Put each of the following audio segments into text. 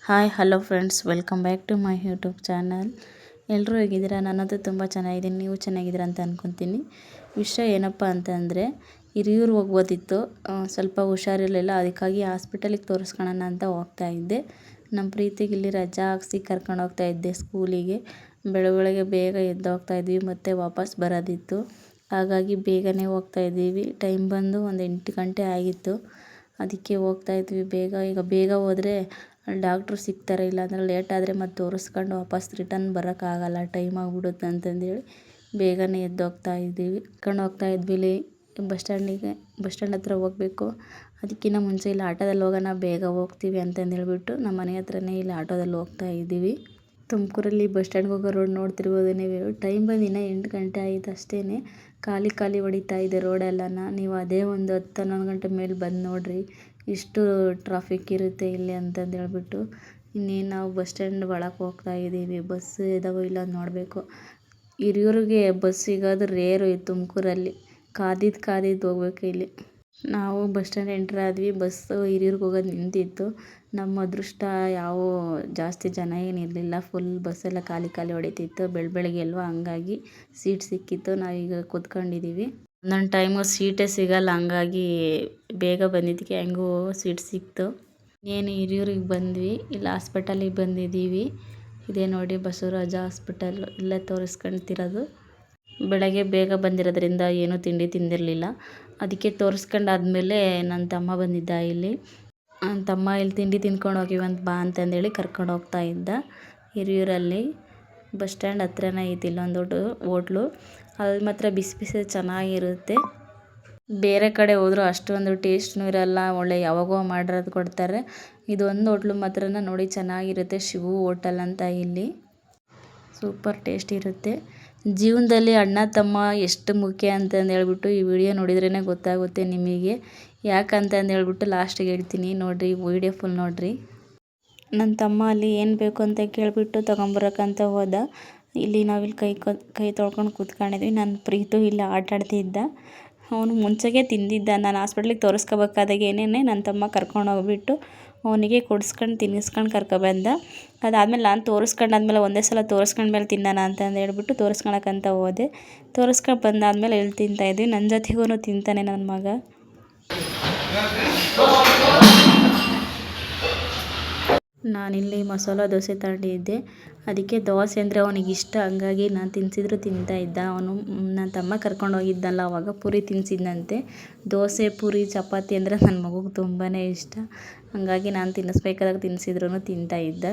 Hi hello friends, welcome back to my YouTube channel. ಎಲ್ಲರೂ ಹೇಗಿದ್ದೀರಾ? ನನ್ನದು ತುಂಬ ಚೆನ್ನಾಗಿದ್ದೀನಿ, ನೀವು ಚೆನ್ನಾಗಿದ್ದೀರಾ ಅಂತ ಅಂದ್ಕೊತೀನಿ. ವಿಷಯ ಏನಪ್ಪ ಅಂತಂದರೆ, ಹಿರಿಯೂರು ಹೋಗ್ಬೋದಿತ್ತು, ಸ್ವಲ್ಪ ಹುಷಾರಿರಲಿಲ್ಲ. ಅದಕ್ಕಾಗಿ ಹಾಸ್ಪಿಟಲಿಗೆ ತೋರಿಸ್ಕೊಳ್ಳೋಣ ಅಂತ ಹೋಗ್ತಾ ಇದ್ದೆ. ನಮ್ಮ ಪ್ರೀತಿಗೆ ಇಲ್ಲಿ ರಜಾ ಹಾಕ್ಸಿ ಕರ್ಕೊಂಡು ಹೋಗ್ತಾ ಇದ್ದೆ ಸ್ಕೂಲಿಗೆ. ಬೆಳಗ್ಗೆ ಬೇಗ ಎದ್ದು ಹೋಗ್ತಾ ಇದ್ವಿ, ಮತ್ತು ವಾಪಸ್ ಬರೋದಿತ್ತು. ಹಾಗಾಗಿ ಬೇಗನೆ ಹೋಗ್ತಾ ಇದ್ದೀವಿ. ಟೈಮ್ ಬಂದು ಒಂದು 8 ಗಂಟೆ ಆಗಿತ್ತು. ಅದಕ್ಕೆ ಹೋಗ್ತಾ ಇದ್ವಿ ಬೇಗ. ಈಗ ಬೇಗ ಹೋದರೆ ಡಾಕ್ಟ್ರು ಸಿಗ್ತಾರೆ, ಇಲ್ಲಾಂದರೆ ಲೇಟ್ ಆದರೆ ಮತ್ತೆ ತೋರಿಸ್ಕೊಂಡು ವಾಪಸ್ ರಿಟರ್ನ್ ಬರೋಕ್ಕಾಗಲ್ಲ, ಟೈಮ್ ಆಗಿಬಿಡುತ್ತೆ ಅಂತಂದೇಳಿ ಬೇಗನೆ ಎದ್ದು ಹೋಗ್ತಾ ಇದ್ದೀವಿ. ಹೋಗ್ತಾ ಇದ್ವಿ ಇಲ್ಲಿ ಬಸ್ ಸ್ಟ್ಯಾಂಡ್ ಹತ್ರ ಹೋಗಬೇಕು. ಅದಕ್ಕಿಂತ ಮುಂಚೆ ಇಲ್ಲಿ ಆಟೋದಲ್ಲಿ ಹೋಗೋಣ, ಬೇಗ ಹೋಗ್ತೀವಿ ಅಂತಂದೇಳ್ಬಿಟ್ಟು ನಮ್ಮ ಮನೆ ಹತ್ರನೇ ಇಲ್ಲಿ ಆಟೋದಲ್ಲಿ ಹೋಗ್ತಾ ಇದ್ದೀವಿ. ತುಮಕೂರಲ್ಲಿ ಬಸ್ ಸ್ಟ್ಯಾಂಡ್ಗೆ ಹೋಗೋ ರೋಡ್ ನೋಡ್ತಿರ್ಬೋದು ನೀವು. ಟೈಮ್ ಬಂದು ಇನ್ನೂ 8 ಗಂಟೆ ಆಯಿತು ಅಷ್ಟೇ. ಖಾಲಿ ಹೊಡಿತಾ ಇದೆ ರೋಡೆಲ್ಲನ. ನೀವು ಅದೇ ಒಂದು 10-11 ಗಂಟೆ ಮೇಲೆ ಬಂದು ನೋಡಿರಿ, ಇಷ್ಟು ಟ್ರಾಫಿಕ್ ಇರುತ್ತೆ ಇಲ್ಲಿ ಅಂತಂದೇಳ್ಬಿಟ್ಟು. ಇನ್ನೇನು ನಾವು ಬಸ್ ಸ್ಟ್ಯಾಂಡ್ ಒಳಗೆ ಹೋಗ್ತಾ ಇದ್ದೀವಿ. ಬಸ್ ಇದಾವೋ ಇಲ್ಲ ನೋಡಬೇಕು. ಹಿರಿಯೂರಿಗೆ ಬಸ್ ಸಿಗೋದು ರೇರು ಈ ತುಮಕೂರಲ್ಲಿ. ಕಾದಿದ್ದು ಹೋಗ್ಬೇಕು ಇಲ್ಲಿ. ನಾವು ಬಸ್ ಸ್ಟ್ಯಾಂಡ್ ಎಂಟ್ರ್ ಆದ್ವಿ. ಬಸ್ಸು ಹಿರಿಯೂರಿಗೆ ಹೋಗೋದು ನಿಂತಿತ್ತು. ನಮ್ಮ ಅದೃಷ್ಟ ಯಾವ ಜಾಸ್ತಿ ಜನ ಏನಿರಲಿಲ್ಲ. ಫುಲ್ ಬಸ್ಸೆಲ್ಲ ಖಾಲಿ ಹೊಡಿತಿತ್ತು. ಬೆಳಗ್ಗೆ ಅಲ್ವಾ, ಹಂಗಾಗಿ ಸೀಟ್ ಸಿಕ್ಕಿತ್ತು. ನಾವೀಗ ಕೂತ್ಕೊಂಡಿದ್ದೀವಿ. ಒಂದೊಂದು ಟೈಮು ಸೀಟೇ ಸಿಗಲ್ಲ, ಹಂಗಾಗಿ ಬೇಗ ಬಂದಿದ್ದಕ್ಕೆ ಹೆಂಗೂ ಸೀಟ್ ಸಿಕ್ತು. ಏನು ಹಿರಿಯೂರಿಗೆ ಬಂದ್ವಿ. ಇಲ್ಲಿ ಹಾಸ್ಪಿಟಲಿಗೆ ಬಂದಿದ್ದೀವಿ. ಇದೇ ನೋಡಿ ಬಸವರಾಜ ಹಾಸ್ಪಿಟಲ್. ಇಲ್ಲೇ ತೋರಿಸ್ಕೊಳ್ತಿರೋದು. ಬೆಳಗ್ಗೆ ಬೇಗ ಬಂದಿರೋದ್ರಿಂದ ಏನೂ ತಿಂಡಿ ತಿಂದಿರಲಿಲ್ಲ. ಅದಕ್ಕೆ ತೋರಿಸ್ಕೊಂಡಾದ್ಮೇಲೆ ನನ್ನ ತಮ್ಮ ಬಂದಿದ್ದ ಇಲ್ಲಿ. ನನ್ನ ತಮ್ಮ ಇಲ್ಲಿ ತಿಂಡಿ ತಿಂದ್ಕೊಂಡು ಹೋಗಿವಂತ ಬಾ ಅಂತಂದೇಳಿ ಕರ್ಕೊಂಡು ಹೋಗ್ತಾ ಇದ್ದ. ಹಿರಿಯೂರಲ್ಲಿ ಬಸ್ ಸ್ಟ್ಯಾಂಡ್ ಹತ್ರನೇ ಐತಿ ಇಲ್ಲೊಂದು ದೊಡ್ಡ ಹೋಟ್ಲು. ಅಲ್ಲಿ ಮಾತ್ರ ಬಿಸಿ ಬಿಸಿ ಚೆನ್ನಾಗಿರುತ್ತೆ. ಬೇರೆ ಕಡೆ ಹೋದರೂ ಅಷ್ಟೊಂದು ಟೇಸ್ಟ್ನೂ ಇರಲ್ಲ, ಒಳ್ಳೆ ಯಾವಾಗೋ ಮಾಡಿರೋದು ಕೊಡ್ತಾರೆ. ಇದೊಂದು ಹೋಟ್ಲು ಮಾತ್ರ ನೋಡಿ ಚೆನ್ನಾಗಿರುತ್ತೆ. ಶಿವು ಹೋಟೆಲ್ ಅಂತ. ಇಲ್ಲಿ ಸೂಪರ್ ಟೇಸ್ಟ್ ಇರುತ್ತೆ. ಜೀವನದಲ್ಲಿ ಅಣ್ಣ ತಮ್ಮ ಎಷ್ಟು ಮುಖ್ಯ ಅಂತಂದೇಳ್ಬಿಟ್ಟು ಈ ವಿಡಿಯೋ ನೋಡಿದ್ರೇ ಗೊತ್ತಾಗುತ್ತೆ ನಿಮಗೆ. ಯಾಕಂತಂದೇಳ್ಬಿಟ್ಟು ಲಾಸ್ಟಿಗೆ ಹೇಳ್ತೀನಿ, ನೋಡಿರಿ ವಿಡಿಯೋ ಫುಲ್ ನೋಡಿರಿ. ನನ್ನ ತಮ್ಮ ಅಲ್ಲಿ ಏನು ಬೇಕು ಅಂತ ಕೇಳಿಬಿಟ್ಟು ತೊಗೊಂಬರೋಕ್ಕಂತ ಹೋದ. ಇಲ್ಲಿ ನಾವಿಲ್ಲಿ ಕೈ ತೊಳ್ಕೊಂಡು ಕೂತ್ಕೊಂಡಿದ್ವಿ. ನನ್ನ ಪ್ರೀತು ಇಲ್ಲಿ ಆಟ ಆಡ್ತಿದ್ದ. ಅವನು ಮುಂಚೆಗೆ ತಿಂದಿದ್ದ. ನಾನು ಹಾಸ್ಪಿಟ್ಲಿಗೆ ತೋರಿಸ್ಕೋಬೇಕಾದಾಗೇನೆ ನನ್ನ ತಮ್ಮ ಕರ್ಕೊಂಡು ಹೋಗ್ಬಿಟ್ಟು ಅವನಿಗೆ ಕೊಡಿಸ್ಕೊಂಡು ತಿನ್ನಿಸ್ಕೊಂಡು ಕರ್ಕೊಬಂದ. ಅದಾದಮೇಲೆ ನಾನು ತೋರಿಸ್ಕೊಂಡಾದ್ಮೇಲೆ ಒಂದೇ ಸಲ ತೋರಿಸ್ಕೊಂಡ್ಮೇಲೆ ತಿನ್ನೋಣ ಅಂತಂದು ಹೇಳ್ಬಿಟ್ಟು ತೋರಿಸ್ಕೊಳಕ್ಕಂತ ಹೋದೆ. ತೋರಿಸ್ಕೊಂಡು ಬಂದಾದಮೇಲೆ ಎಲ್ಲಿ ತಿಂತಾಯಿದ್ವಿ. ನನ್ನ ಜೊತೆಗೂ ತಿಂತಾನೆ ನನ್ನ ಮಗ. ನಾನಿಲ್ಲಿ ಮಸಾಲ ದೋಸೆ ತಗೊಂಡಿದ್ದೆ. ಅದಕ್ಕೆ ದೋಸೆ ಅಂದರೆ ಅವನಿಗೆ ಇಷ್ಟ, ಹಂಗಾಗಿ ನಾನು ತಿನ್ನಿಸಿದ್ರು ತಿಂತಾಯಿದ್ದ. ಅವನು ನನ್ನ ತಮ್ಮ ಕರ್ಕೊಂಡು ಹೋಗಿದ್ದಲ್ಲ, ಆವಾಗ ಪೂರಿ ತಿನ್ನಿಸಿದ್ನಂತೆ. ದೋಸೆ ಪೂರಿ ಚಪಾತಿ ಅಂದರೆ ನನ್ನ ಮಗುಗೆ ತುಂಬಾ ಇಷ್ಟ. ಹಾಗಾಗಿ ನಾನು ತಿನ್ನಿಸ್ಬೇಕಾದಾಗ ತಿನ್ನಿಸಿದ್ರು ತಿಂತಾಯಿದ್ದ.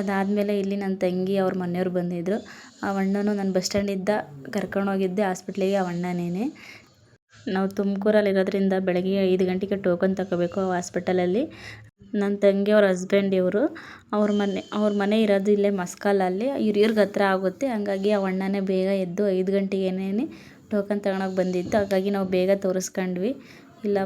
ಅದಾದಮೇಲೆ ಇಲ್ಲಿ ನನ್ನ ತಂಗಿ ಅವ್ರ ಮನೆಯವ್ರು ಬಂದಿದ್ದರು. ಆ ಅಣ್ಣನೂ ನಾನು ಬಸ್ ಸ್ಟ್ಯಾಂಡಿಂದ ಕರ್ಕೊಂಡು ಹೋಗಿದ್ದೆ ಹಾಸ್ಪಿಟ್ಲಿಗೆ, ಆ ಅಣ್ಣನೇ. ನಾವು ತುಮಕೂರಲ್ಲಿರೋದ್ರಿಂದ ಬೆಳಗ್ಗೆ 5 ಗಂಟೆಗೆ ಟೋಕನ್ ತಗೋಬೇಕು ಹಾಸ್ಪಿಟಲಲ್ಲಿ. ನನ್ನ ತಂಗಿಯವ್ರ ಹಸ್ಬೆಂಡ್ ಇವರು. ಅವ್ರ ಮನೆ ಇರೋದು ಇಲ್ಲೇ ಮಸ್ಕಲಲ್ಲಿ, ಹಿರಿಯೂರ್ಗೆ ಹತ್ರ ಆಗುತ್ತೆ. ಹಂಗಾಗಿ ಆ ಅಣ್ಣನೇ ಬೇಗ ಎದ್ದು 5 ಗಂಟೆಗೇನೆ ಟೋಕನ್ ತಗೊಳಕ್ಕೆ ಬಂದಿತ್ತು. ಹಾಗಾಗಿ ನಾವು ಬೇಗ ತೋರಿಸ್ಕೊಂಡ್ವಿ. ಇಲ್ಲ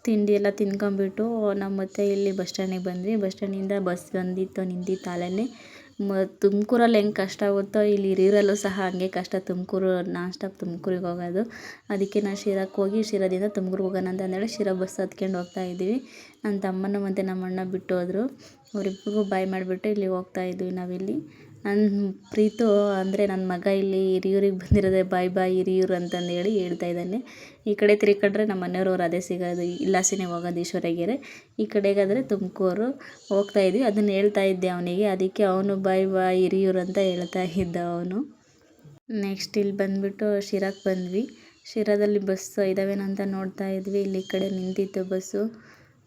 ತಿಂಡಿ ಎಲ್ಲ ತಿನ್ಕೊಂಬಿಟ್ಟು ನಾವು ಮತ್ತೆ ಇಲ್ಲಿ ಬಸ್ ಸ್ಟ್ಯಾಂಡಿಗೆ ಬಂದ್ವಿ. ಬಸ್ ಸ್ಟ್ಯಾಂಡಿಂದ ಬಸ್ ಬಂದಿತ್ತು, ನಿಂತಿತ್ತು ಅಲ್ಲೇ. ತುಮಕೂರಲ್ಲಿ ಹೆಂಗೆ ಕಷ್ಟ ಆಗುತ್ತೋ ಇಲ್ಲಿ ಹಿರಿಯೂರಲ್ಲೂ ಸಹ ಹಂಗೆ ಕಷ್ಟ. ತುಮಕೂರು ನಾನ್ ಸ್ಟಾಪ್ ತುಮಕೂರಿಗೆ ಹೋಗೋದು. ಅದಕ್ಕೆ ನಾನು ಶಿರಾಕ್ಕೆ ಹೋಗಿ ಶಿರಾದಿಂದ ತುಮಕೂರಿಗೆ ಹೋಗೋಣ ಅಂತಂದೇಳಿ ಶಿರಾ ಬಸ್ ಹತ್ಕೊಂಡು ಹೋಗ್ತಾ ಇದ್ದೀವಿ. ನನ್ನ ತಮ್ಮನ ಮತ್ತು ನಮ್ಮ ಅಣ್ಣ ಬಿಟ್ಟು ಹೋದರು. ಅವರಿಬ್ಬರಿಗೂ ಬಾಯ್ ಮಾಡಿಬಿಟ್ಟು ಇಲ್ಲಿ ಹೋಗ್ತಾ ಇದ್ವಿ ನಾವಿಲ್ಲಿ. ನನ್ನ ಪ್ರೀತು ಅಂದರೆ ನನ್ನ ಮಗ ಇಲ್ಲಿ ಹಿರಿಯೂರಿಗೆ ಬಂದಿರೋದೇ ಬಾಯ್ ಹಿರಿಯೂರು ಅಂತಂದೇಳಿ ಹೇಳ್ತಾ ಇದ್ದಾನೆ. ಈ ಕಡೆ ತಿರ್ಕೊಂಡ್ರೆ ನಮ್ಮ ಮನೆಯವ್ರು ಅದೇ ಸಿಗೋದು, ಇಲ್ಲಾಸಿನೇ ಹೋಗೋದು ಈಶ್ವರಗೆರೆ. ಈ ಕಡೆಗಾದರೆ ತುಮಕೂರು ಹೋಗ್ತಾ ಇದ್ವಿ. ಅದನ್ನು ಹೇಳ್ತಾ ಇದ್ದೆ ಅವನಿಗೆ. ಅದಕ್ಕೆ ಅವನು ಬಾಯ್ ಹಿರಿಯೂರು ಅಂತ ಹೇಳ್ತಾ ಇದ್ದ ಅವನು. ನೆಕ್ಸ್ಟ್ ಇಲ್ಲಿ ಬಂದುಬಿಟ್ಟು ಶಿರಾಕ್ಕೆ ಬಂದ್ವಿ. ಶಿರಾದಲ್ಲಿ ಬಸ್ ಇದ್ದಾವೇನೋ ಅಂತ ನೋಡ್ತಾ ಇದ್ವಿ. ಇಲ್ಲಿ ಈ ಕಡೆ ನಿಂತಿತ್ತು ಬಸ್ಸು.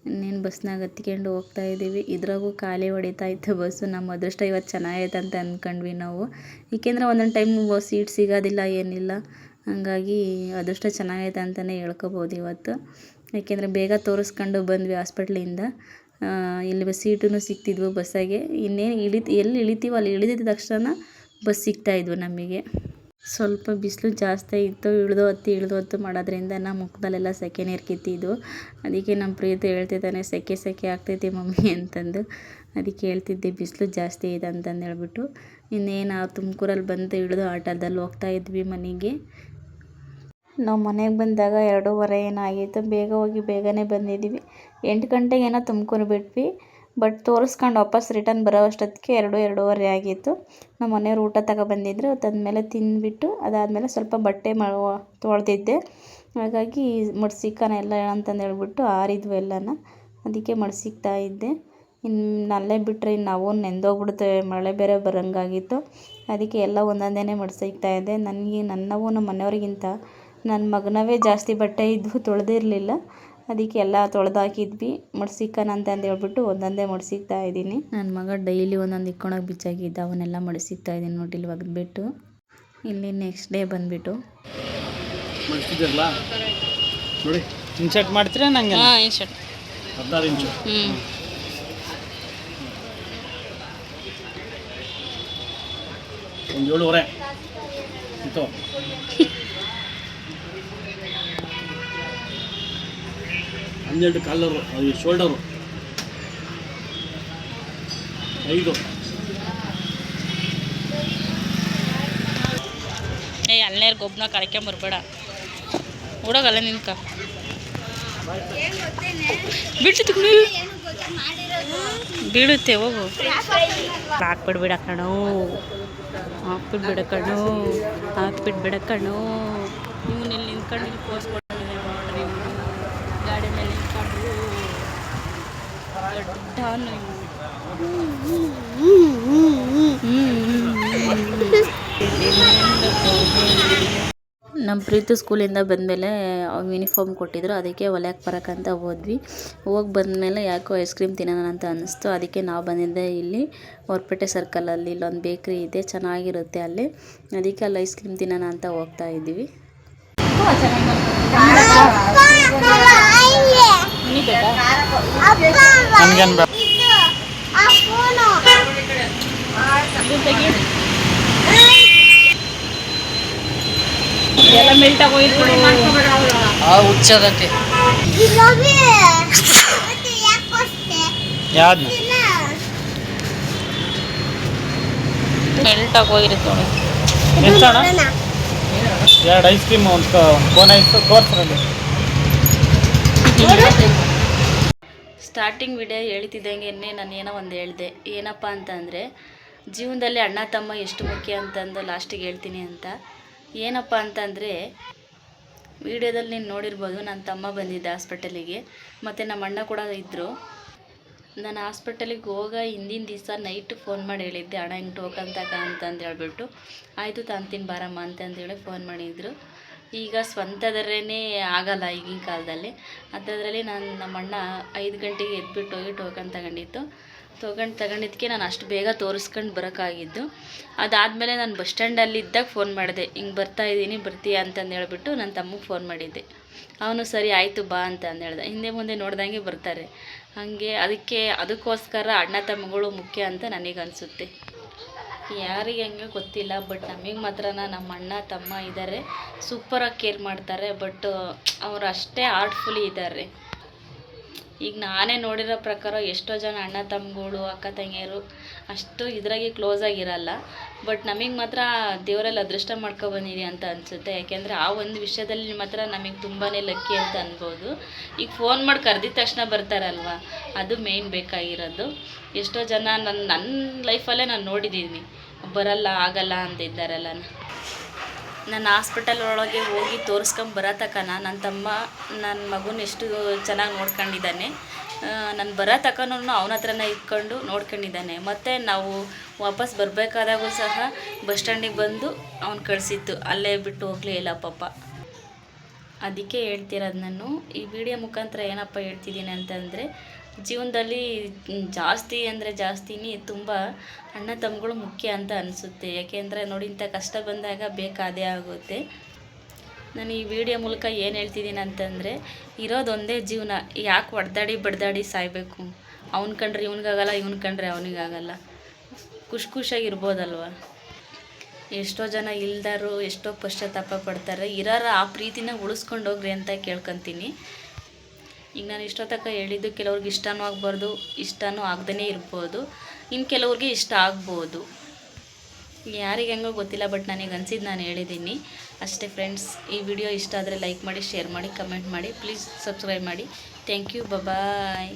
ಇನ್ನೇನು ಬಸ್ನಾಗ ಹತ್ಕೊಂಡು ಹೋಗ್ತಾ ಇದ್ದೀವಿ. ಇದ್ರಾಗೂ ಖಾಲಿ ಹೊಡಿತಾ ಇತ್ತು ಬಸ್ಸು. ನಮ್ಮ ಅದೃಷ್ಟ ಇವತ್ತು ಚೆನ್ನಾಗೈತೆ ಅಂತ ಅಂದ್ಕೊಂಡ್ವಿ ನಾವು. ಏಕೆಂದರೆ ಒಂದೊಂದು ಟೈಮ್ ಸೀಟ್ ಸಿಗೋದಿಲ್ಲ, ಏನಿಲ್ಲ. ಹಾಗಾಗಿ ಅದೃಷ್ಟ ಚೆನ್ನಾಗೈತೆ ಅಂತಲೇ ಹೇಳ್ಕೊಬೋದು ಇವತ್ತು. ಏಕೆಂದರೆ ಬೇಗ ತೋರಿಸ್ಕೊಂಡು ಬಂದ್ವಿ ಹಾಸ್ಪಿಟ್ಲಿಂದ. ಇಲ್ಲಿ ಸೀಟೂ ಸಿಗ್ತಿದ್ವು ಬಸ್ಸಾಗೆ. ಇನ್ನೇನು ಎಲ್ಲಿ ಇಳಿತೀವೋ ಅಲ್ಲಿ ಇಳಿದಿದ್ದ ತಕ್ಷಣ ಬಸ್ ಸಿಗ್ತಾಯಿದ್ವು ನಮಗೆ. ಸ್ವಲ್ಪ ಬಿಸಿಲು ಜಾಸ್ತಿ ಇತ್ತು. ಇಳಿದು ಹತ್ತಿ ಮಾಡೋದ್ರಿಂದ ನಮ್ಮ ಮುಖದಲ್ಲೆಲ್ಲ ಸೆಕೆ ನೀರು ಕಿತ್ತಿದ್ವು. ಅದಕ್ಕೆ ನಮ್ಮ ಪ್ರೀತಿ ಹೇಳ್ತಿದ್ದಾನೆ, ಸೆಕೆ ಆಗ್ತೈತಿ ಮಮ್ಮಿ ಅಂತಂದು. ಅದಕ್ಕೆ ಹೇಳ್ತಿದ್ದೆ ಬಿಸಿಲು ಜಾಸ್ತಿ ಇದೆ ಅಂತಂದು ಹೇಳ್ಬಿಟ್ಟು. ಇನ್ನೇನು ತುಮಕೂರಲ್ಲಿ ಬಂದು ಇಳಿದು ಆಟೋದಲ್ಲಿ ಹೋಗ್ತಾ ಇದ್ವಿ ಮನೆಗೆ. ನಾವು ಮನೆಗೆ ಬಂದಾಗ 2:30 ಏನಾಗಿತ್ತು. ಬೇಗ ಹೋಗಿ ಬೇಗನೆ ಬಂದಿದ್ದೀವಿ. 8 ಗಂಟೆಗೆ ಏನೋ ತುಮಕೂರು ಬಿಟ್ವಿ. ಬಟ್ ತೋರಿಸ್ಕೊಂಡು ವಾಪಸ್ ರಿಟರ್ನ್ ಬರೋ ಅಷ್ಟೊತ್ತಿಗೆ 2:30 ಆಗಿತ್ತು. ನಮ್ಮ ಮನೆಯವ್ರು ಊಟ ತಗೊಬಂದಿದ್ರು. ತಂದಮೇಲೆ ತಿಂದ್ಬಿಟ್ಟು ಅದಾದಮೇಲೆ ಸ್ವಲ್ಪ ಬಟ್ಟೆ ತೊಳೆದಿದ್ದೆ. ಹಾಗಾಗಿ ಮಡ್ಸಿಕ್ಕನ ಎಲ್ಲ ಅಂತಂದು ಹೇಳ್ಬಿಟ್ಟು ಆರಿದ್ವು ಎಲ್ಲನ. ಅದಕ್ಕೆ ಮಡ್ಸಿಕ್ತಾ ಇದ್ದೆ. ಇನ್ನು ಅಲ್ಲೇ ಬಿಟ್ಟರೆ ಇನ್ನು ಅವು ನೆಂದೋಗ್ಬಿಡುತ್ತೆ. ಮಳೆ ಬೇರೆ ಬರೋಂಗಾಗಿತ್ತು. ಅದಕ್ಕೆ ಎಲ್ಲ ಒಂದೊಂದೇ ಮಡ್ಸಿಕ್ತಾ ಇದ್ದೆ. ನನ್ನವು ನಮ್ಮ ಮನೆಯವ್ರಿಗಿಂತ ನನ್ನ ಮಗನವೇ ಜಾಸ್ತಿ ಬಟ್ಟೆ ಇದ್ವು, ತೊಳೆದಿರಲಿಲ್ಲ. ಅದಕ್ಕೆ ಎಲ್ಲ ತೊಳೆದಾಕಿದ್ವಿ. ಮಡ್ಸಿಕ್ಕನ ಅಂತಂದು ಹೇಳ್ಬಿಟ್ಟು ಒಂದೊಂದೇ ಮಡ್ಸಿಕ್ತಾ ಇದ್ದೀನಿ. ನನ್ನ ಮಗ ಡೈಲಿ ಒಂದೊಂದು ಇಕ್ಕೊಂಡೋಗಿ ಬಿಚ್ಚಾಕಿದ್ದ, ಅವನ್ನೆಲ್ಲ ಮಡ್ಸಿಕ್ತಾ ಇದ್ದೀನಿ ನೋಡಿ ಇಲ್ಲಿ ಒಗೆದ್ಬಿಟ್ಟು. ಇಲ್ಲಿ ನೆಕ್ಸ್ಟ್ ಡೇ ಬಂದುಬಿಟ್ಟು ಮಡ್ಸಿದ್ರಲ್ಲ ನೋಡಿ, ಇನ್ಸರ್ಟ್ ಮಾಡ್ತೀರಾ ನಂಗೆ? ಹಾಂ, ಇನ್ಸರ್ಟ್ 16 ಇಂಚು. ಒಂದು 7:30 ಇತ್ತು. 12 ಕಾಲರು, ಶೋಲ್ಡರು 5. ಅಲ್ಲೇ ಗೊಬ್ಬನ ಕಳ್ಕೊಂಬರ್ಬೇಡ, ಹುಡುಗಲ್ಲ ನಿನ್ಕ ಬೀಳುತ್ತೆ. ಹೋಗು, ಹಾಕ್ಬಿಡ್ಬೇಡ ಕಣೋ, ಹಾಕ್ಬಿಡ್ಬೇಡ ಕಣೋ, ಹಾಕ್ಬಿಡ್ಬೇಡ ಕಣೋ. ಇವನಲ್ಲಿ ನಿಂತ್ಕೊಂಡು ಇಲ್ಲಿ ಪೋಸ್ ಕೊಟ್ಟಿದೆ ನೋಡ್ರಿ. ಗಾಡಿ ಮೇಲೆ ನಿಂತ್ಕೊಂಡು ದೊಡ್ಡ ನಮ್ಮ ಪ್ರೀತು ಸ್ಕೂಲಿಂದ ಬಂದಮೇಲೆ ಯೂನಿಫಾರ್ಮ್ ಕೊಟ್ಟಿದ್ರು. ಅದಕ್ಕೆ ಹೊಲ್ಯಕ್ಕೆ ಬರೋಕ್ಕಂತ ಹೋದ್ವಿ. ಹೋಗಿ ಬಂದಮೇಲೆ ಯಾಕೋ ಐಸ್ ಕ್ರೀಮ್ ತಿನ್ನೋಣ ಅಂತ ಅನ್ನಿಸ್ತು. ಅದಕ್ಕೆ ನಾವು ಬಂದಿದ್ದೆ ಇಲ್ಲಿ ಹೊರಪೇಟೆ ಸರ್ಕಲಲ್ಲಿ ಇಲ್ಲೊಂದು ಬೇಕ್ರಿ ಇದೆ, ಚೆನ್ನಾಗಿರುತ್ತೆ ಅಲ್ಲಿ. ಅದಕ್ಕೆ ಅಲ್ಲಿ ಐಸ್ ಕ್ರೀಮ್ ತಿನ್ನೋಣ ಅಂತ ಹೋಗ್ತಾ ಇದ್ದೀವಿ. ಎಲ್ಲ ಮೆಲ್ಟ್ ಆಗೋಯ್ತು. ಹುಚ್ಚದಂತೆ ಯಾವ್ದು ಮೆಲ್ಟ್ ಆಗೋಗಿರುತ್ತೆ ನೋಡಿ. ಎಂತಣ್ಣ? 2 ಐಸ್ ಕ್ರೀಮ್, ಒಂದು ಕೋನ್ ಐಸ್ ತೋರಿಸ್ರಲ್ಲಿ. ಸ್ಟಾರ್ಟಿಂಗ್ ವಿಡಿಯೋ ಹೇಳ್ತಿದ್ದಂಗೆ ನಾನು ಏನೋ ಒಂದು ಹೇಳಿದೆ. ಏನಪ್ಪ ಅಂತಂದರೆ ಜೀವನದಲ್ಲಿ ಅಣ್ಣ ತಮ್ಮ ಎಷ್ಟು ಮುಖ್ಯ ಅಂತಂದು ಲಾಸ್ಟಿಗೆ ಹೇಳ್ತೀನಿ ಅಂತ. ಏನಪ್ಪ ಅಂತಂದರೆ ವಿಡಿಯೋದಲ್ಲಿ ನೀನು ನೋಡಿರ್ಬೋದು, ನನ್ನ ತಮ್ಮ ಬಂದಿದ್ದೆ ಹಾಸ್ಪಿಟಲಿಗೆ, ಮತ್ತು ನಮ್ಮ ಅಣ್ಣ ಕೂಡ ಇದ್ದರು. ನಾನು ಹಾಸ್ಪಿಟಲಿಗೆ ಹಿಂದಿನ ದಿವಸ ನೈಟು ಫೋನ್ ಮಾಡಿ ಹೇಳಿದ್ದೆ, ಅಣ್ಣ ಹಿಂಗೆ ಟೋಕನ್ ಅಂತಂದು ಹೇಳ್ಬಿಟ್ಟು. ಆಯಿತು ತಾಂತೀನಿ ಬಾರಮ್ಮ ಅಂತಂದೇಳಿ ಫೋನ್ ಮಾಡಿದ್ರು. ಈಗ ಸ್ವಂತದರೇ ಆಗಲ್ಲ ಈಗಿನ ಕಾಲದಲ್ಲಿ. ಅಂಥದ್ರಲ್ಲಿ ನಮ್ಮ ಅಣ್ಣ 5 ಗಂಟೆಗೆ ಎದ್ಬಿಟ್ಟು ಹೋಗಿ ಟೋಕನ್ ತಗೊಂಡಿದ್ದಕ್ಕೆ ನಾನು ಅಷ್ಟು ಬೇಗ ತೋರಿಸ್ಕೊಂಡು ಬರೋಕ್ಕಾಗಿದ್ದು. ಅದಾದಮೇಲೆ ನಾನು ಬಸ್ ಸ್ಟ್ಯಾಂಡಲ್ಲಿದ್ದಾಗ ಫೋನ್ ಮಾಡಿದೆ, ಹಿಂಗೆ ಬರ್ತೀಯಾ ಅಂತಂದು ಹೇಳ್ಬಿಟ್ಟು ನನ್ನ ತಮ್ಮಗೆ ಫೋನ್ ಮಾಡಿದ್ದೆ. ಅವನು ಸರಿ ಆಯಿತು ಬಾ ಅಂತಂದು ಹೇಳ್ದೆ. ಹಿಂದೆ ಮುಂದೆ ನೋಡ್ದಂಗೆ ಬರ್ತಾರೆ. ಹಾಗೆ ಅದಕ್ಕೋಸ್ಕರ ಅಣ್ಣ ತಮ್ಮಗಳು ಮುಖ್ಯ ಅಂತ ನನಗನ್ಸುತ್ತೆ. ಯಾರಿಗೆ ಹಂಗೆ ಗೊತ್ತಿಲ್ಲ, ಬಟ್ ನಮಗೆ ಮಾತ್ರ ನಮ್ಮ ಅಣ್ಣ ತಮ್ಮ ಇದ್ದಾರೆ, ಸೂಪರಾಗಿ ಕೇರ್ ಮಾಡ್ತಾರೆ. ಬಟ್ ಅವರು ಅಷ್ಟೇ ಆರ್ಟ್ಫುಲಿ ಇದ್ದಾರೆ. ಈಗ ನಾನೇ ನೋಡಿರೋ ಪ್ರಕಾರ ಎಷ್ಟೋ ಜನ ಅಣ್ಣ ತಮ್ಮಗಳು ಅಕ್ಕ ತಂಗಿಯರು ಅಷ್ಟು ಇದ್ರಾಗೆ ಕ್ಲೋಸಾಗಿರಲ್ಲ. ಬಟ್ ನಮಗೆ ಮಾತ್ರ ದೇವರಲ್ಲಿ ಅದೃಷ್ಟ ಮಾಡ್ಕೊಬಂದಿದೆ ಅಂತ ಅನಿಸುತ್ತೆ. ಯಾಕೆಂದರೆ ಆ ಒಂದು ವಿಷಯದಲ್ಲಿ ಮಾತ್ರ ನಮಗೆ ತುಂಬಾ ಲಕ್ಕಿ ಅಂತ ಅನ್ಬೋದು. ಈಗ ಫೋನ್ ಮಾಡಿ ಕರೆದಿದ ತಕ್ಷಣ ಬರ್ತಾರಲ್ವ, ಅದು ಮೇಯ್ನ್ ಬೇಕಾಗಿರೋದು. ಎಷ್ಟೋ ಜನ ನನ್ನ ಲೈಫಲ್ಲೇ ನಾನು ನೋಡಿದ್ದೀನಿ, ಬರಲ್ಲ ಆಗಲ್ಲ ಅಂತಿದ್ದಾರಲ್ಲ. ನಾನು ಹಾಸ್ಪಿಟಲ್ ಒಳಗೆ ಹೋಗಿ ತೋರಿಸ್ಕೊಂಬರೋ ತನಕ ನನ್ನ ತಮ್ಮ ನನ್ನ ಮಗುನ ಎಷ್ಟು ಚೆನ್ನಾಗಿ ನೋಡ್ಕೊಂಡಿದ್ದಾನೆ. ನಾನು ಬರೋ ತನಕನೂ ಅವನ ಹತ್ರನೇ ಇಟ್ಕೊಂಡು ನೋಡ್ಕೊಂಡಿದ್ದಾನೆ. ಮತ್ತು ನಾವು ವಾಪಸ್ ಬರಬೇಕಾದಾಗೂ ಸಹ ಬಸ್ ಸ್ಟ್ಯಾಂಡಿಗೆ ಬಂದು ಅವ್ನು ಕಳಿಸಿತ್ತು, ಅಲ್ಲೇ ಬಿಟ್ಟು ಹೋಗಲೇ ಇಲ್ಲ ಪಾಪ. ಅದಕ್ಕೆ ಹೇಳ್ತಿರೋದು ನಾನು ಈ ವಿಡಿಯೋ ಮುಖಾಂತರ ಏನಪ್ಪ ಹೇಳ್ತಿದ್ದೀನಿ ಅಂತಂದರೆ, ಜೀವನದಲ್ಲಿ ಜಾಸ್ತಿ ಅಂದರೆ ಜಾಸ್ತಿನೇ ತುಂಬ ಅಣ್ಣ ತಮ್ಮಗಳು ಮುಖ್ಯ ಅಂತ ಅನಿಸುತ್ತೆ. ಯಾಕೆಂದರೆ ನೋಡಿ, ಇಂಥ ಕಷ್ಟ ಬಂದಾಗ ಬೇಕಾದೇ ಆಗುತ್ತೆ. ನಾನು ಈ ವಿಡಿಯೋ ಮೂಲಕ ಏನು ಹೇಳ್ತಿದ್ದೀನಿ ಅಂತಂದರೆ, ಇರೋದೊಂದೇ ಜೀವನ, ಯಾಕೆ ಹೊಡೆದಾಡಿ ಬಡ್ದಾಡಿ ಸಾಯಬೇಕು? ಅವ್ನು ಕಂಡ್ರೆ ಇವ್ನಿಗಾಗಲ್ಲ, ಇವ್ನು ಕಂಡ್ರೆ ಅವನಿಗಾಗಲ್ಲ. ಖುಷಿಯಾಗಿರ್ಬೋದಲ್ವ? ಎಷ್ಟೋ ಜನ ಇಲ್ದಾರು ಎಷ್ಟೋ ಪಶ್ಚಾತ್ತಾಪ ಪಡ್ತಾರೆ. ಇರೋರು ಆ ಪ್ರೀತಿನ ಉಳಿಸ್ಕೊಂಡು ಹೋಗ್ರಿ ಅಂತ ಕೇಳ್ಕೊತೀನಿ. ಈಗ ನಾನು ಇಷ್ಟೊತ್ತಕ ಹೇಳಿದ್ದು ಕೆಲವ್ರಿಗೆ ಇಷ್ಟನೂ ಆಗ್ಬಾರ್ದು, ಇಷ್ಟನೂ ಆಗದೇ ಇರ್ಬೋದು, ಇನ್ನು ಕೆಲವ್ರಿಗೆ ಇಷ್ಟ ಆಗ್ಬೋದು. ಯಾರಿಗೆ ಹೆಂಗೋ ಗೊತ್ತಿಲ್ಲ, ಬಟ್ ನನಗೆ ಅನಿಸಿದ್ದು ನಾನು ಹೇಳಿದ್ದೀನಿ ಅಷ್ಟೇ ಫ್ರೆಂಡ್ಸ್. ಈ ವಿಡಿಯೋ ಇಷ್ಟ ಆದರೆ ಲೈಕ್ ಮಾಡಿ, ಶೇರ್ ಮಾಡಿ, ಕಮೆಂಟ್ ಮಾಡಿ, ಪ್ಲೀಸ್ ಸಬ್ಸ್ಕ್ರೈಬ್ ಮಾಡಿ. Thank you, bye.